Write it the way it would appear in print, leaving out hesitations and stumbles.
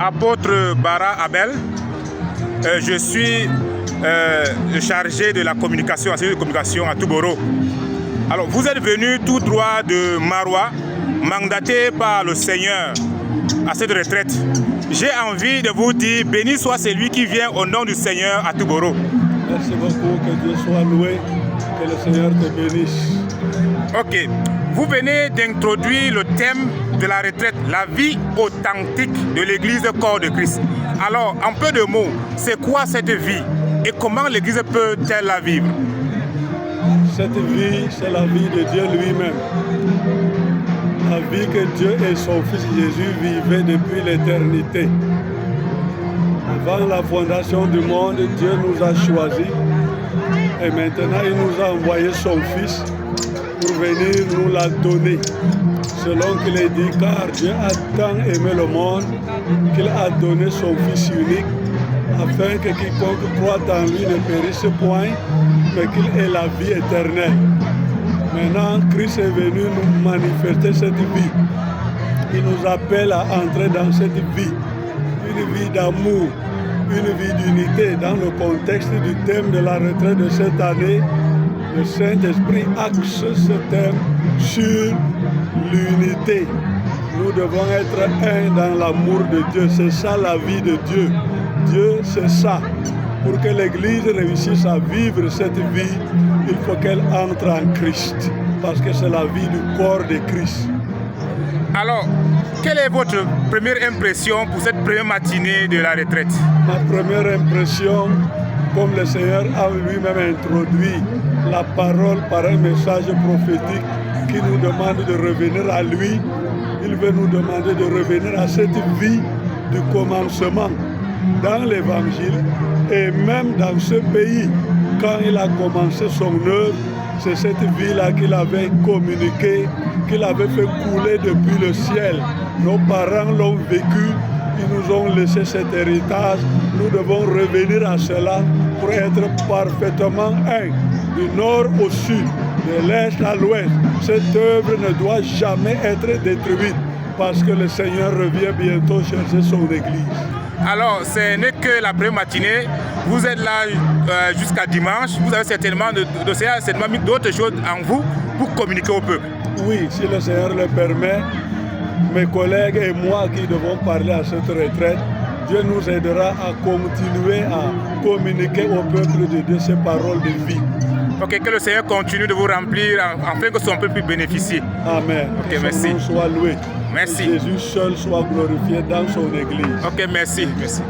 apôtre Bara Abel. Je suis chargé de la communication, de communication à Touboro. Alors, vous êtes venu tout droit de Maroua, mandaté par le Seigneur à cette retraite. J'ai envie de vous dire, béni soit celui qui vient au nom du Seigneur à Touboro. Merci beaucoup, que Dieu soit loué, que le Seigneur te bénisse. Ok, vous venez d'introduire le thème de la retraite, la vie authentique de l'Église corps de Christ. Alors, en peu de mots, c'est quoi cette vie et comment l'Église peut-elle la vivre? Cette vie, c'est la vie de Dieu lui-même. La vie que Dieu et son Fils Jésus vivaient depuis l'éternité. Avant la fondation du monde, Dieu nous a choisis et maintenant il nous a envoyé son Fils pour venir nous la donner. Selon qu'il est dit, car Dieu a tant aimé le monde qu'il a donné son Fils unique, afin que quiconque croit en lui ne périsse point, mais qu'il ait la vie éternelle. Maintenant, Christ est venu nous manifester cette vie. Il nous appelle à entrer dans cette vie, une vie d'amour, une vie d'unité. Dans le contexte du thème de la retraite de cette année, le Saint-Esprit axe ce thème sur l'unité. Nous devons être un dans l'amour de Dieu. C'est ça la vie de Dieu. Dieu, c'est ça. Pour que l'Église réussisse à vivre cette vie, il faut qu'elle entre en Christ. Parce que c'est la vie du corps de Christ. Alors, quelle est votre première impression pour cette première matinée de la retraite? Ma première impression, comme le Seigneur a lui-même introduit la parole par un message prophétique qui nous demande de revenir à lui, il veut nous demander de revenir à cette vie du commencement dans l'Évangile et même dans ce pays. Quand il a commencé son œuvre, c'est cette vie-là qu'il avait communiquée, qu'il avait fait couler depuis le ciel. Nos parents l'ont vécu, ils nous ont laissé cet héritage. Nous devons revenir à cela pour être parfaitement un, du nord au sud, de l'est à l'ouest. Cette œuvre ne doit jamais être détruite parce que le Seigneur revient bientôt chercher son Église. Alors, ce n'est que la première matinée, vous êtes là jusqu'à dimanche, vous avez certainement mis d'autres choses en vous pour communiquer au peuple. Oui, si le Seigneur le permet, mes collègues et moi qui devons parler à cette retraite, Dieu nous aidera à continuer à communiquer au peuple de Dieu ces paroles de vie. Ok, que le Seigneur continue de vous remplir afin que son peuple puisse bénéficier. Amen. Ok, que merci. son nom soit loué. Merci. Que Jésus seul soit glorifié dans son Église. Ok, merci. Merci.